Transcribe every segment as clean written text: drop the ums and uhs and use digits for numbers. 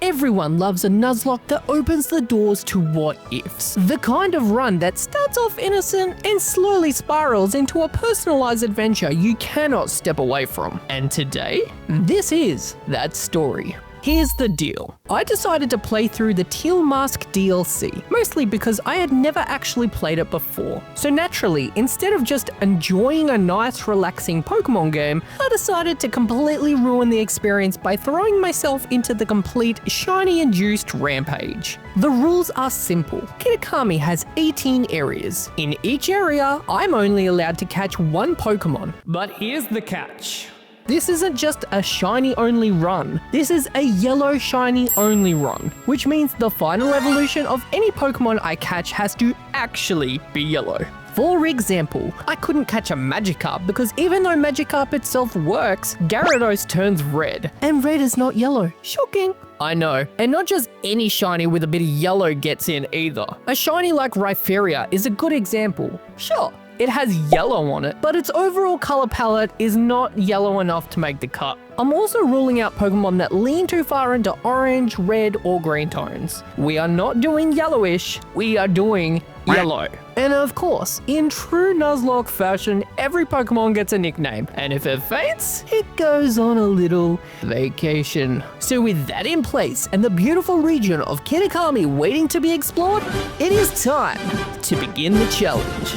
Everyone loves a Nuzlocke that opens the doors to what-ifs. The kind of run that starts off innocent and slowly spirals into a personalized adventure you cannot step away from. And today, this is that story. Here's the deal. I decided to play through the Teal Mask DLC, mostly because I had never actually played it before. So naturally, instead of just enjoying a nice, relaxing Pokémon game, I decided to completely ruin the experience by throwing myself into the complete shiny-induced rampage. The rules are simple. Kitakami has 18 areas. In each area, I'm only allowed to catch one Pokémon. But here's the catch. This isn't just a shiny-only run. This is a yellow shiny-only run, which means the final evolution of any Pokemon I catch has to actually be yellow. For example, I couldn't catch a Magikarp because even though Magikarp itself works, Gyarados turns red. And red is not yellow. Shocking. I know. And not just any shiny with a bit of yellow gets in either. A shiny like Rhyperior is a good example. Sure, it has yellow on it, but its overall color palette is not yellow enough to make the cut. I'm also ruling out Pokemon that lean too far into orange, red, or green tones. We are not doing yellowish, we are doing yellow. And of course, in true Nuzlocke fashion, every Pokemon gets a nickname, and if it faints, it goes on a little vacation. So with that in place, and the beautiful region of Kitakami waiting to be explored, it is time to begin the challenge.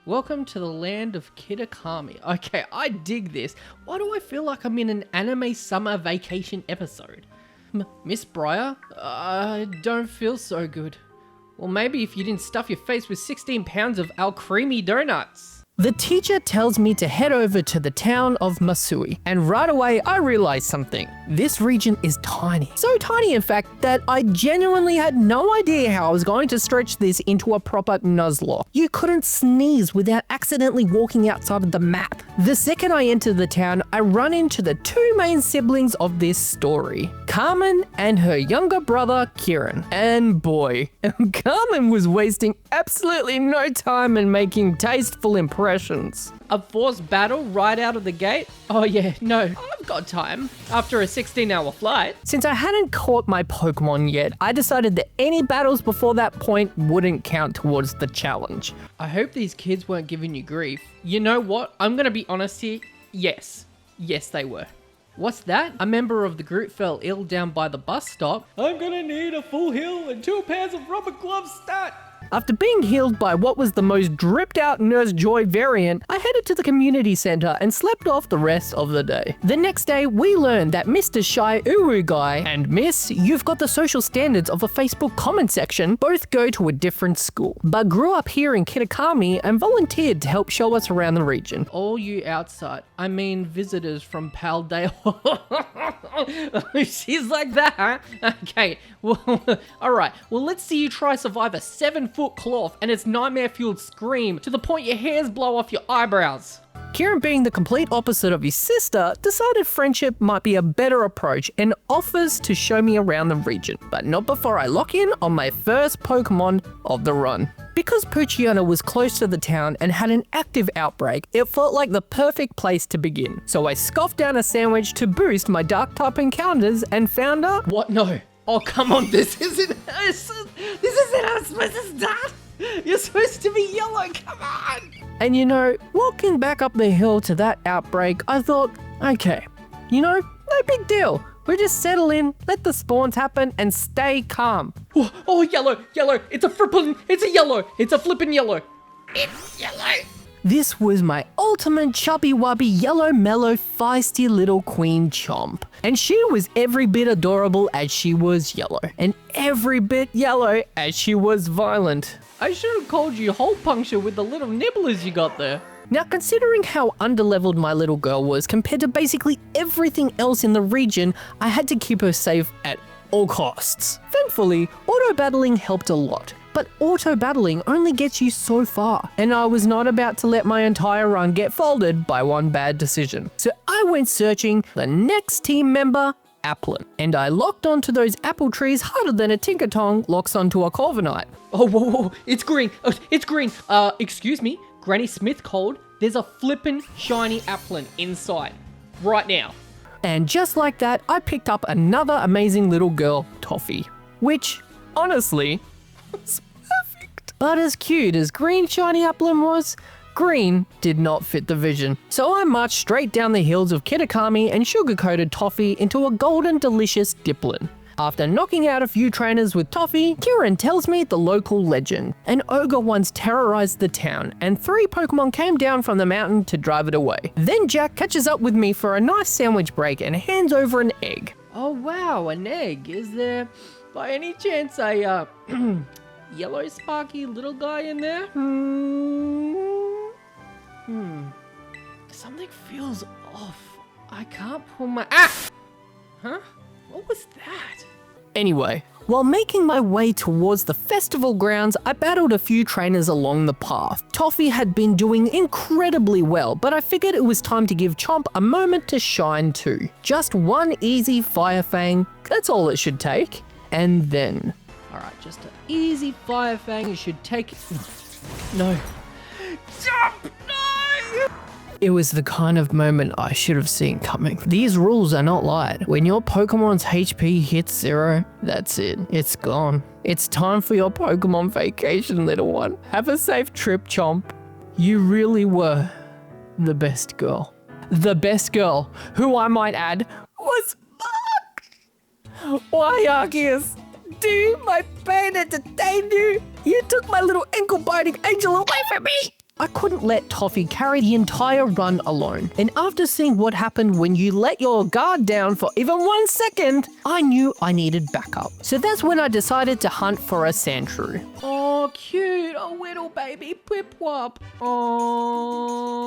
Welcome to the land of Kitakami. Okay, I dig this. Why do I feel like I'm in an anime summer vacation episode? Miss Briar? I don't feel so good. Well, maybe if you didn't stuff your face with 16 pounds of al-creamy donuts. The teacher tells me to head over to the town of Masui, and right away I realize something. This region is tiny. So tiny, in fact, that I genuinely had no idea how I was going to stretch this into a proper Nuzlocke. You couldn't sneeze without accidentally walking outside of the map. The second I enter the town, I run into the two main siblings of this story, Carmen and her younger brother, Kieran. And boy, Carmen was wasting absolutely no time in making tasteful impressions. A forced battle right out of the gate? Oh yeah, no, I've got time. After a 16-hour flight. Since I hadn't caught my Pokemon yet, I decided that any battles before that point wouldn't count towards the challenge. I hope these kids weren't giving you grief. You know what? I'm gonna be honest here. Yes, they were. What's that? A member of the group fell ill down by the bus stop. I'm gonna need a full heal and 2 pairs of rubber gloves stat. After being healed by what was the most dripped out Nurse Joy variant, I headed to the community center and slept off the rest of the day. The next day, we learned that Mr. Shy Uru Guy and Miss You've Got the Social Standards of a Facebook comment section both go to a different school, but grew up here in Kitakami and volunteered to help show us around the region. All you I mean visitors from Paldale. She's like that, huh? Okay, well, alright, well let's see you try survive a 7-foot cloth and its nightmare-fueled scream to the point your hairs blow off your eyebrows. Kieran, being the complete opposite of his sister, decided friendship might be a better approach and offers to show me around the region, but not before I lock in on my first Pokemon of the run. Because Poochyena was close to the town and had an active outbreak, it felt like the perfect place to begin. So I scoffed down a sandwich to boost my Dark-type encounters and found her. What? No. Oh, come on, this isn't how it's supposed to start. You're supposed to be yellow, come on. And you know, walking back up the hill to that outbreak, I thought, okay, you know, no big deal. We just settle in, let the spawns happen, and stay calm. Oh, yellow, it's a flippin' yellow. It's yellow. This was my ultimate chubby-wubby, yellow, mellow, feisty little Queen Chomp. And she was every bit adorable as she was yellow, and every bit yellow as she was violent. I should have called you hole puncture with the little nibblers you got there. Now, considering how underleveled my little girl was compared to basically everything else in the region, I had to keep her safe at all costs. Thankfully, auto-battling helped a lot. But auto-battling only gets you so far, and I was not about to let my entire run get folded by one bad decision. So I went searching the next team member Applin, and I locked onto those apple trees harder than a Tinkertong locks onto a Corviknight. Oh, whoa, it's green. Oh, it's green. Excuse me, Granny Smith called. There's a flippin' shiny Applin inside right now. And just like that, I picked up another amazing little girl, Toffee, which, honestly, was perfect. But as cute as green shiny Applin was, green did not fit the vision. So I marched straight down the hills of Kitakami and sugar-coated Toffee into a golden delicious Diplin. After knocking out a few trainers with Toffee, Kieran tells me the local legend. An ogre once terrorized the town, and 3 Pokemon came down from the mountain to drive it away. Then Jack catches up with me for a nice sandwich break and hands over an egg. Oh wow, an egg. Is there, by any chance, a yellow sparky little guy in there? Something feels off. I can't pull my... Ah! Huh? What was that? Anyway, while making my way towards the festival grounds, I battled a few trainers along the path. Toffee had been doing incredibly well, but I figured it was time to give Chomp a moment to shine too. Just one easy Fire Fang, that's all it should take. And then... Alright, just an easy Fire Fang. It should take... No. Jump! No! It was the kind of moment I should have seen coming. These rules are not light. When your Pokemon's HP hits 0, that's it. It's gone. It's time for your Pokemon vacation, little one. Have a safe trip, Chomp. You really were the best girl. The best girl, who I might add, was Mark. Why, Arceus? Do my pain entertain you? You took my little ankle-biting angel away from me! I couldn't let Toffee carry the entire run alone, and after seeing what happened when you let your guard down for even 1 second, I knew I needed backup. So that's when I decided to hunt for a Sandshrew. Oh, cute. A little baby Pipwop. Oh.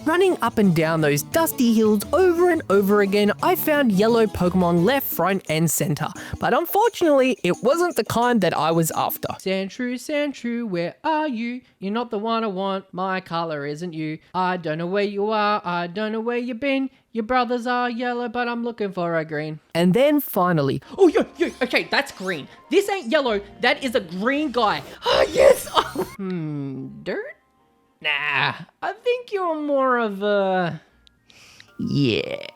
Running up and down those dusty hills over and over again, I found yellow Pokemon left, front, and center. But unfortunately, it wasn't the kind that I was after. Sandshrew, Sandshrew, where are you? You're not the one I want. My color isn't you. I don't know where you are. I don't know where you've been. Your brothers are yellow, but I'm looking for a green. And then finally... Oh, yo, okay, that's green. This ain't yellow. That is a green guy. Ah, yes! Oh. Dirt? Nah, I think you're more of a... Yeah.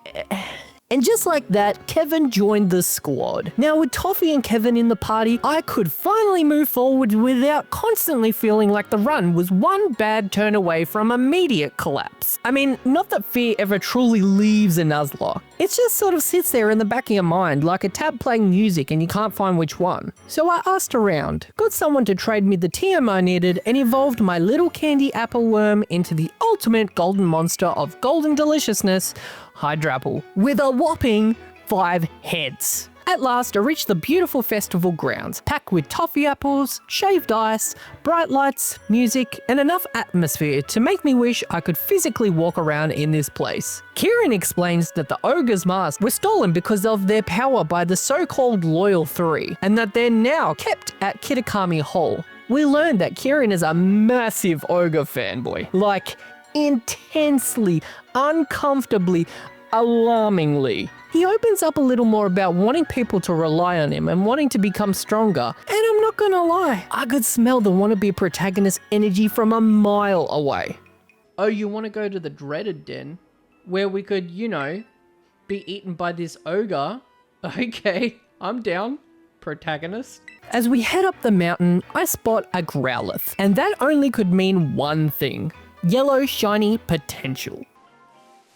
And just like that, Kevin joined the squad. Now with Toffee and Kevin in the party, I could finally move forward without constantly feeling like the run was one bad turn away from immediate collapse. I mean, not that fear ever truly leaves a Nuzlocke. It just sort of sits there in the back of your mind like a tab playing music and you can't find which one. So I asked around, got someone to trade me the TM I needed, and evolved my little candy apple worm into the ultimate golden monster of golden deliciousness, Hydrapple, with a whopping 5 heads. At last, I reached the beautiful festival grounds, packed with toffee apples, shaved ice, bright lights, music, and enough atmosphere to make me wish I could physically walk around in this place. Kieran explains that the ogre's masks were stolen because of their power by the so-called Loyal 3, and that they're now kept at Kitakami Hall. We learned that Kieran is a massive ogre fanboy, like intensely, uncomfortably, alarmingly. He opens up a little more about wanting people to rely on him and wanting to become stronger. And I'm not gonna lie, I could smell the wannabe protagonist energy from a mile away. Oh, you want to go to the dreaded den? Where we could, you know, be eaten by this ogre? Okay, I'm down, protagonist. As we head up the mountain, I spot a Growlithe, and that only could mean one thing. Yellow shiny potential.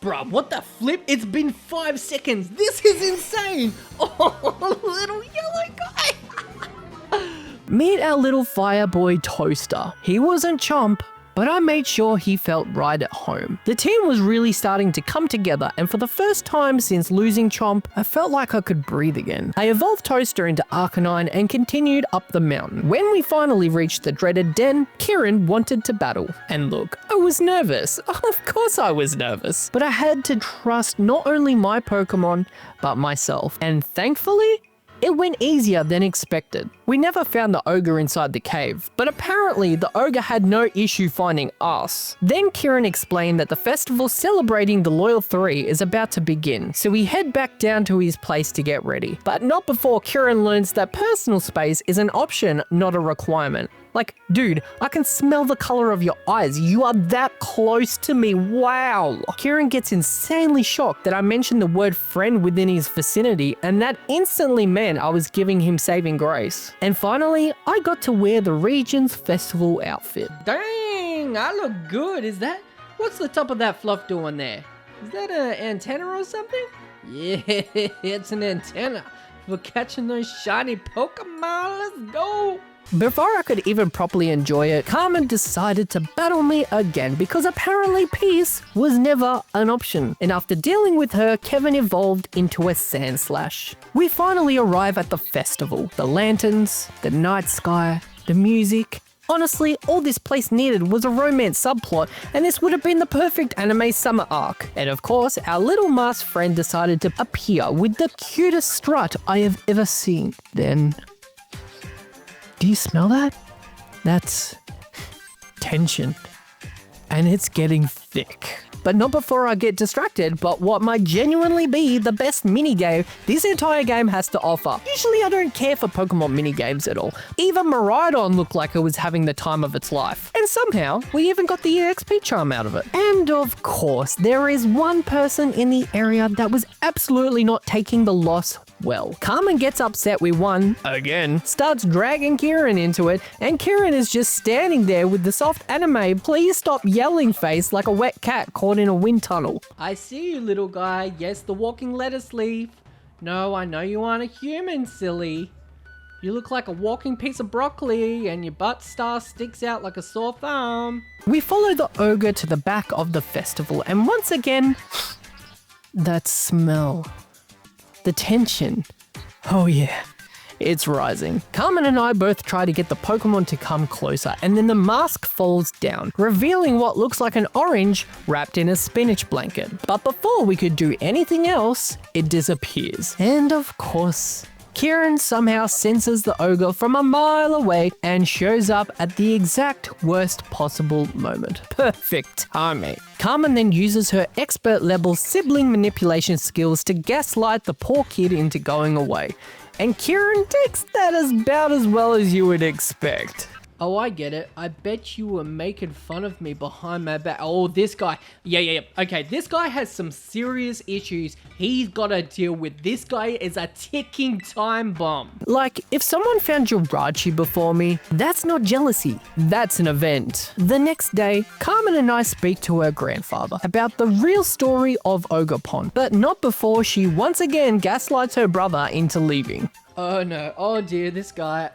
Bruh, what the flip? It's been 5 seconds. This is insane. Oh, little yellow guy. Meet our little fire boy Toaster. He wasn't Chomp, but I made sure he felt right at home. The team was really starting to come together, and for the first time since losing Chomp, I felt like I could breathe again. I evolved Toaster into Arcanine and continued up the mountain. When we finally reached the dreaded den, Kieran wanted to battle. And look, I was nervous. Of course I was nervous. But I had to trust not only my Pokemon, but myself. And thankfully, it went easier than expected. We never found the ogre inside the cave, but apparently the ogre had no issue finding us. Then Kieran explained that the festival celebrating the Loyal Three is about to begin, so we head back down to his place to get ready. But not before Kieran learns that personal space is an option, not a requirement. Like, dude, I can smell the color of your eyes. You are that close to me. Wow. Kieran gets insanely shocked that I mentioned the word friend within his vicinity, and that instantly meant I was giving him saving grace. And finally, I got to wear the region's festival outfit. Dang, I look good. What's the top of that fluff doing there? Is that an antenna or something? Yeah, it's an antenna for catching those shiny Pokemon. Let's go. Before I could even properly enjoy it, Carmen decided to battle me again because apparently peace was never an option. And after dealing with her, Kevin evolved into a Sand Slash. We finally arrive at the festival. The lanterns, the night sky, the music. Honestly, all this place needed was a romance subplot, and this would have been the perfect anime summer arc. And of course, our little masked friend decided to appear with the cutest strut I have ever seen. Then... do you smell that? That's tension. And it's getting thick. But not before I get distracted, but what might genuinely be the best minigame this entire game has to offer. Usually I don't care for Pokemon minigames at all. Even Miraidon looked like it was having the time of its life. And somehow, we even got the EXP charm out of it. And of course, there is one person in the area that was absolutely not taking the loss well. Carmen gets upset we won, again, starts dragging Kieran into it, and Kieran is just standing there with the soft anime please stop yelling face like a wet cat caught in a wind tunnel. I see you, little guy. Yes, the walking lettuce leaf. No, I know you aren't a human, silly. You look like a walking piece of broccoli, and your butt star sticks out like a sore thumb. We follow the ogre to the back of the festival, and once again, that smell. The tension. Oh yeah, it's rising. Carmen and I both try to get the Pokemon to come closer, and then the mask falls down, revealing what looks like an orange wrapped in a spinach blanket. But before we could do anything else, it disappears. And of course, Kieran somehow senses the ogre from a mile away and shows up at the exact worst possible moment. Perfect timing. Carmen then uses her expert level sibling manipulation skills to gaslight the poor kid into going away. And Kieran takes that about as well as you would expect. Oh, I get it. I bet you were making fun of me behind my back. Oh, this guy. Yeah. Okay, this guy has some serious issues he's got to deal with. This guy is a ticking time bomb. Like, if someone found Jirachi before me, that's not jealousy. That's an event. The next day, Carmen and I speak to her grandfather about the real story of Ogerpon, but not before she once again gaslights her brother into leaving. Oh no. Oh dear, this guy.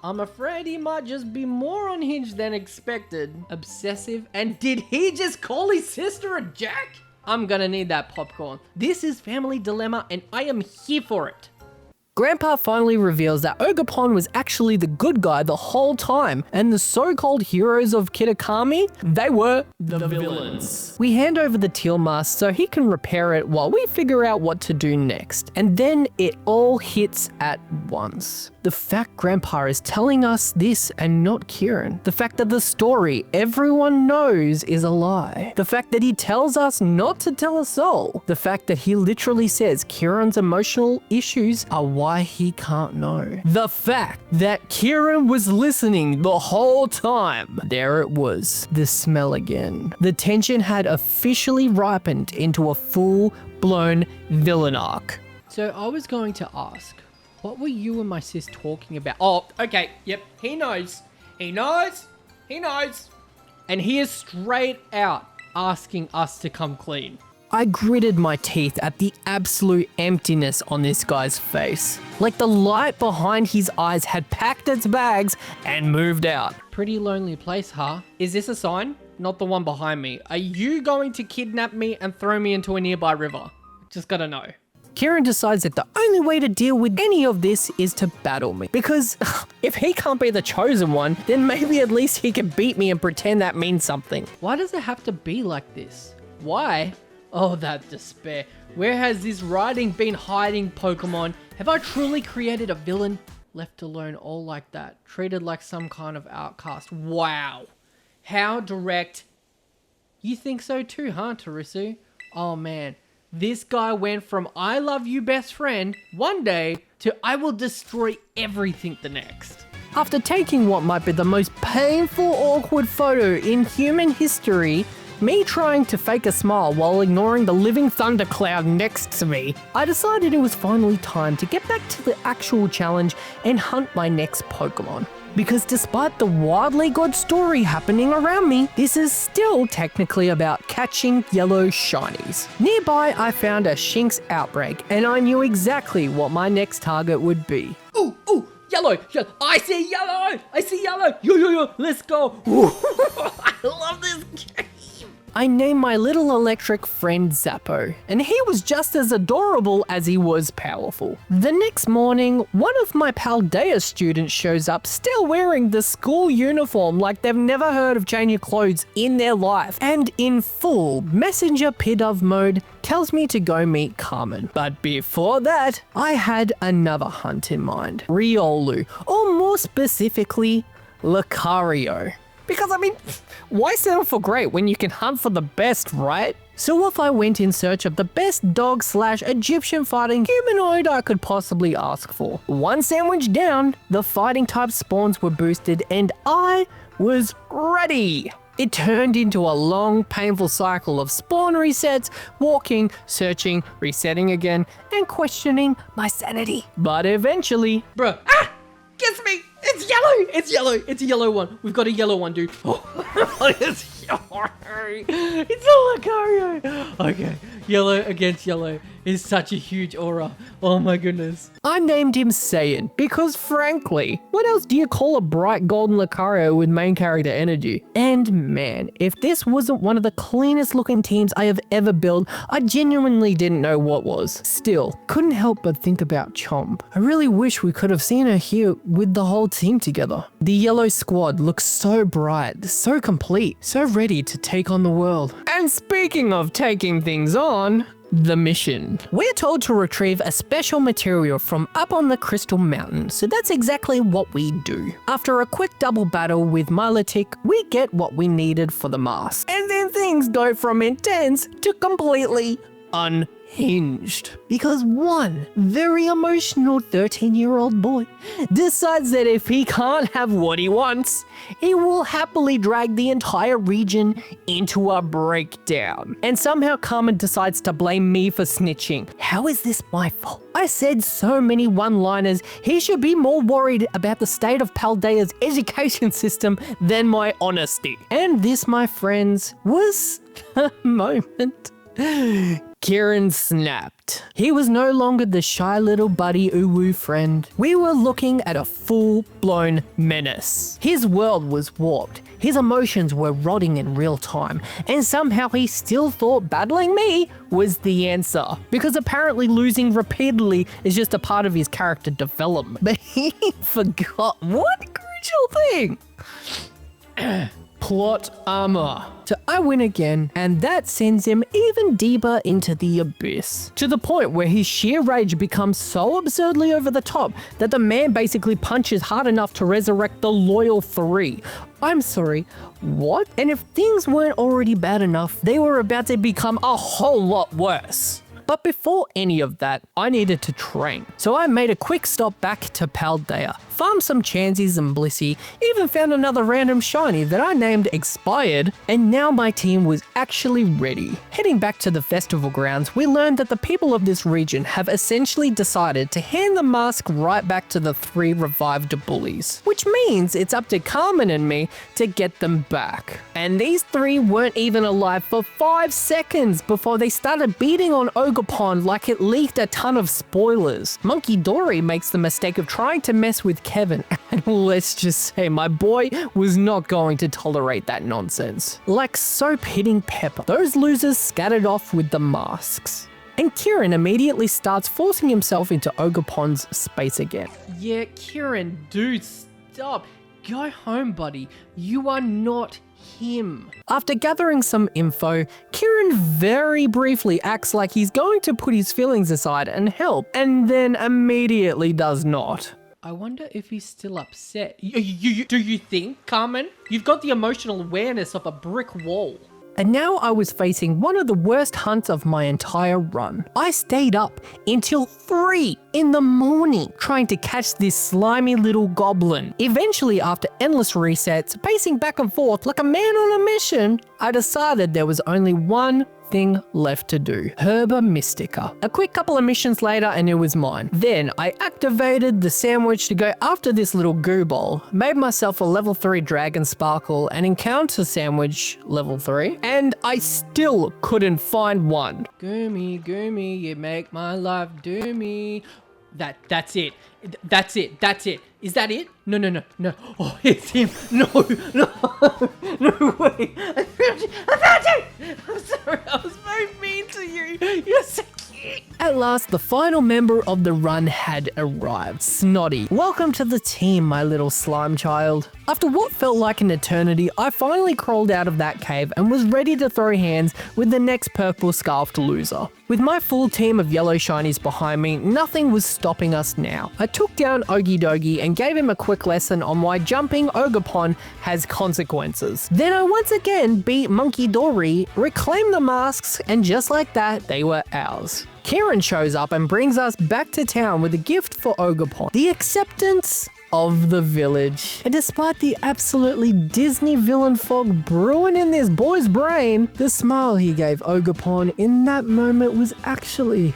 I'm afraid he might just be more unhinged than expected. Obsessive, and did he just call his sister a jack? I'm gonna need that popcorn. This is Family Dilemma and I am here for it. Grandpa finally reveals that Ogerpon was actually the good guy the whole time, and the so-called heroes of Kitakami, they were the villains. We hand over the teal mask so he can repair it while we figure out what to do next. And then it all hits at once. The fact Grandpa is telling us this and not Kieran. The fact that the story everyone knows is a lie. The fact that he tells us not to tell a soul. The fact that he literally says Kieran's emotional issues are why he can't know. The fact that Kieran was listening the whole time. There it was, the smell again. The tension had officially ripened into a full-blown villain arc. So I was going to ask, what were you and my sis talking about? Oh, okay, yep, he knows. He knows. And he is straight out asking us to come clean. I gritted my teeth at the absolute emptiness on this guy's face. Like the light behind his eyes had packed its bags and moved out. Pretty lonely place, huh? Is this a sign? Not the one behind me. Are you going to kidnap me and throw me into a nearby river? Just gotta know. Kieran decides that the only way to deal with any of this is to battle me. Because if he can't be the chosen one, then maybe at least he can beat me and pretend that means something. Why does it have to be like this? Why? Oh, that despair. Where has this writing been hiding, Pokemon? Have I truly created a villain? left alone all like that, treated like some kind of outcast. Wow. How direct. You think so too, huh, Tarisu? Oh man, this guy went from I love you best friend one day to I will destroy everything the next. After taking what might be the most painful, awkward photo in human history, me trying to fake a smile while ignoring the living thundercloud next to me, I decided it was finally time to get back to the actual challenge and hunt my next Pokémon. Because despite the wildly good story happening around me, this is still technically about catching yellow shinies. Nearby, I found a Shinx outbreak, and I knew exactly what my next target would be. Ooh, yellow, I see yellow, yo, let's go. I love this game. I named my little electric friend Zappo, and he was just as adorable as he was powerful. The next morning, one of my Paldea students shows up still wearing the school uniform like they've never heard of changing clothes in their life, and in full messenger Pidove mode tells me to go meet Carmen. But before that, I had another hunt in mind, Riolu, or more specifically, Lucario. Because, I mean, why settle for great when you can hunt for the best, right? So off I went in search of the best dog/Egyptian fighting humanoid I could possibly ask for. One sandwich down, the fighting type spawns were boosted and I was ready. It turned into a long, painful cycle of spawn resets, walking, searching, resetting again, and questioning my sanity. But eventually... Bruh, Kiss me! It's yellow! It's yellow! It's a yellow one. We've got a yellow one, dude. Oh, it's yellow. It's a Lucario. Okay, yellow against yellow is such a huge aura. Oh my goodness. I named him Saiyan because frankly, what else do you call a bright golden Lucario with main character energy? And man, if this wasn't one of the cleanest looking teams I have ever built, I genuinely didn't know what was. Still, couldn't help but think about Chomp. I really wish we could have seen her here with the whole team together. The yellow squad looks so bright, so complete, so ready to take on the world. And speaking of taking things on, the mission. We're told to retrieve a special material from up on the Crystal Mountain, so that's exactly what we do. After a quick double battle with Milotic, we get what we needed for the mask. And then things go from intense to completely unhinged. Because one very emotional 13-year-old boy decides that if he can't have what he wants, he will happily drag the entire region into a breakdown. And somehow Carmen decides to blame me for snitching. How is this my fault? I said so many one-liners, he should be more worried about the state of Paldea's education system than my honesty. And this, my friends, was the moment Kieran snapped. He was no longer the shy little buddy uwu friend. We were looking at a full-blown menace. His world was warped. His emotions were rotting in real time. And somehow he still thought battling me was the answer. Because apparently losing repeatedly is just a part of his character development. But he forgot one crucial thing. Plot armor. So I win again, and that sends him even deeper into the abyss. To the point where his sheer rage becomes so absurdly over the top that the man basically punches hard enough to resurrect the loyal 3. I'm sorry, what? And if things weren't already bad enough, they were about to become a whole lot worse. But before any of that, I needed to train. So I made a quick stop back to Paldea, farmed some Chansies and Blissey, even found another random shiny that I named Expired, and now my team was actually ready. Heading back to the festival grounds, we learned that the people of this region have essentially decided to hand the mask right back to the 3 revived bullies, which means it's up to Carmen and me to get them back. And these 3 weren't even alive for 5 seconds before they started beating on Ogerpon like it leaked a ton of spoilers. Monkey Dory makes the mistake of trying to mess with Kevin, and let's just say my boy was not going to tolerate that nonsense. Like soap hitting pepper, those losers scattered off with the masks. And Kieran immediately starts forcing himself into Ogerpon's space again. Yeah, Kieran, dude, stop. Go home, buddy. You are not him. After gathering some info, Kieran very briefly acts like he's going to put his feelings aside and help, and then immediately does not. I wonder if he's still upset. Do you think, Carmen? You've got the emotional awareness of a brick wall. And now I was facing one of the worst hunts of my entire run. I stayed up until 3 in the morning trying to catch this slimy little goblin. Eventually, after endless resets, pacing back and forth like a man on a mission, I decided there was only one thing left to do. Herba Mystica. A quick couple of missions later and it was mine. Then I activated the sandwich to go after this little goo ball, made myself a level 3 dragon sparkle and encounter sandwich level 3, and I still couldn't find one. Goomy, you make my life doomy. That's it. That's it. Is that it? No. Oh, it's him. No way. I found you. I'm sorry. I was very mean to you. You're so cute. At last, the final member of the run had arrived. Snotty. Welcome to the team, my little slime child. After what felt like an eternity, I finally crawled out of that cave and was ready to throw hands with the next purple scarfed loser. With my full team of yellow shinies behind me, nothing was stopping us now. I took down Ogie Dogie and gave him a quick lesson on why jumping Ogerpon has consequences. Then I once again beat Monkey Dory, reclaimed the masks, and just like that, they were ours. Kieran shows up and brings us back to town with a gift for Ogerpon, the acceptance of the village. And despite the absolutely Disney villain fog brewing in this boy's brain, the smile he gave Ogerpon in that moment was actually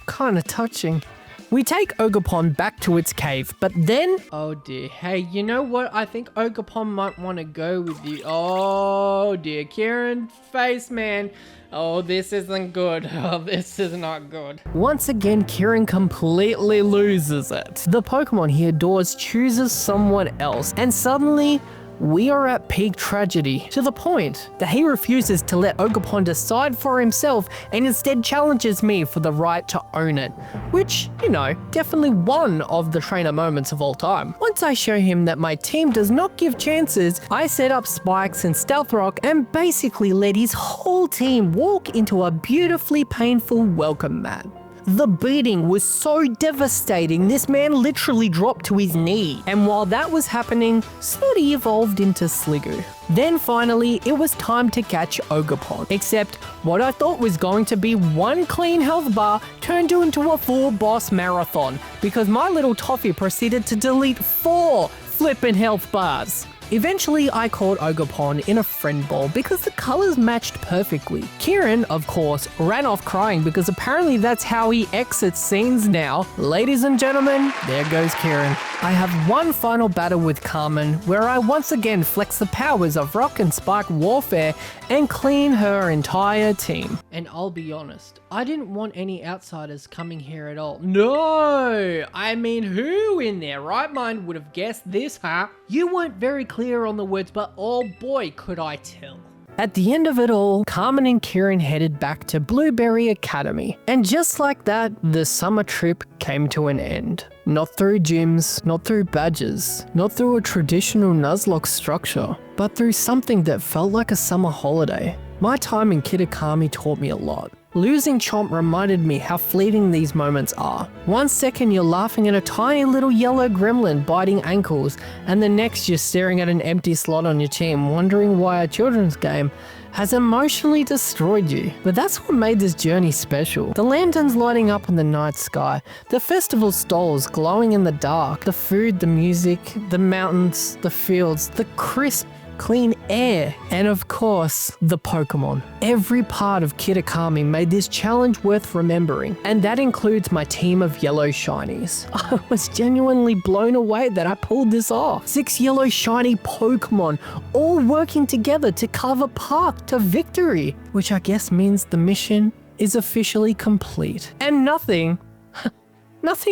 kind of touching. We take Ogerpon back to its cave, but then... Oh dear. Hey, you know what? I think Ogerpon might want to go with you. Oh dear. Kieran, face man. Oh, this isn't good. Oh, this is not good. Once again, Kieran completely loses it. The Pokemon he adores chooses someone else, and suddenly, we are at peak tragedy, to the point that he refuses to let Ogerpon decide for himself and instead challenges me for the right to own it. Which, you know, definitely one of the trainer moments of all time. Once I show him that my team does not give chances, I set up spikes and stealth rock and basically let his whole team walk into a beautifully painful welcome mat. The beating was so devastating, this man literally dropped to his knee. And while that was happening, Snotty evolved into Sliggoo. Then finally, it was time to catch Ogerpon. Except, what I thought was going to be one clean health bar turned into a full boss marathon, because my little toffee proceeded to delete 4 flippin' health bars. Eventually, I caught Ogerpon in a friend ball because the colors matched perfectly. Kieran, of course, ran off crying because apparently that's how he exits scenes now. Ladies and gentlemen, there goes Kieran. I have one final battle with Carmen where I once again flex the powers of rock and spike warfare and clean her entire team. And I'll be honest, I didn't want any outsiders coming here at all. No! I mean, who in their right mind would have guessed this, huh? You weren't very clear on the words, but oh boy, could I tell. At the end of it all, Carmen and Kieran headed back to Blueberry Academy. And just like that, the summer trip came to an end. Not through gyms, not through badges, not through a traditional Nuzlocke structure, but through something that felt like a summer holiday. My time in Kitakami taught me a lot. Losing Chomp reminded me how fleeting these moments are. One second you're laughing at a tiny little yellow gremlin biting ankles, and the next you're staring at an empty slot on your team wondering why a children's game has emotionally destroyed you. But that's what made this journey special. The lanterns lighting up in the night sky, the festival stalls glowing in the dark, the food, the music, the mountains, the fields, the crisp, clean air, and of course, the Pokemon. Every part of Kitakami made this challenge worth remembering, and that includes my team of yellow shinies. I was genuinely blown away that I pulled this off. 6 yellow shiny Pokemon, all working together to carve a path to victory, which I guess means the mission is officially complete. And nothing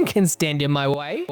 can stand in my way.